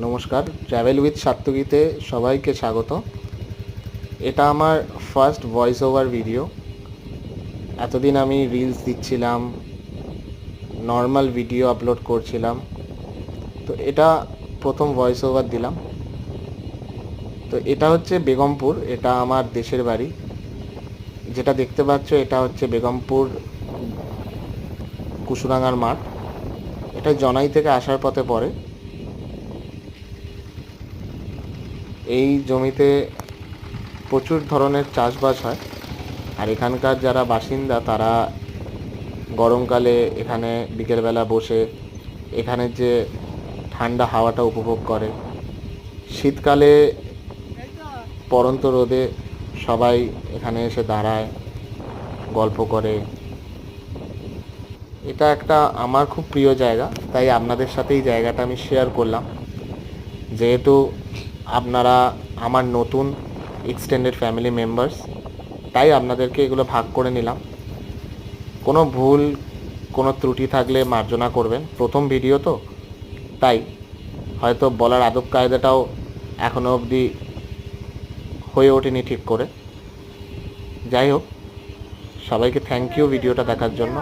নমস্কার, travel with সাত্তগীতে সবাইকে স্বাগত। এটা আমার ফার্স্ট ভয়েস ওভার ভিডিও। এতদিন আমি রিলস দিচ্ছিলাম, নর্মাল ভিডিও আপলোড করছিলাম, তো এটা প্রথম ভয়েস ওভার দিলাম। তো এটা হচ্ছে বেগমপুর, এটা আমার দেশের বাড়ি। যেটা দেখতে পাচ্ছ এটা হচ্ছে বেগমপুর কুসুরাঙ্গার মাঠ। এটা জনাই থেকে আসার পথে পড়ে। এই জমিতে প্রচুর ধরনের চাষবাস হয়, আর এখানকার যারা বাসিন্দা তারা গরমকালে এখানে বিকেলবেলা বসে এখানের যে ঠান্ডা হাওয়াটা উপভোগ করে। শীতকালে পড়ন্ত রোদে সবাই এখানে এসে দাঁড়ায়, গল্প করে। এটা একটা আমার খুব প্রিয় জায়গা, তাই আপনাদের সাথে এই জায়গাটা আমি শেয়ার করলাম। যেহেতু আপনারা আমার নতুন এক্সটেন্ডেড ফ্যামিলি মেম্বার্স, তাই আপনাদেরকে এগুলো ভাগ করে নিলাম। কোনো ভুল, কোনো ত্রুটি থাকলে মার্জনা করবেন। প্রথম ভিডিও তো, তাই হয়তো বলার আদব কায়দাটাও এখনও অবধি হয়ে ওঠেনি ঠিক করে। যাই হোক, সবাইকে থ্যাংক ইউ ভিডিওটা দেখার জন্য।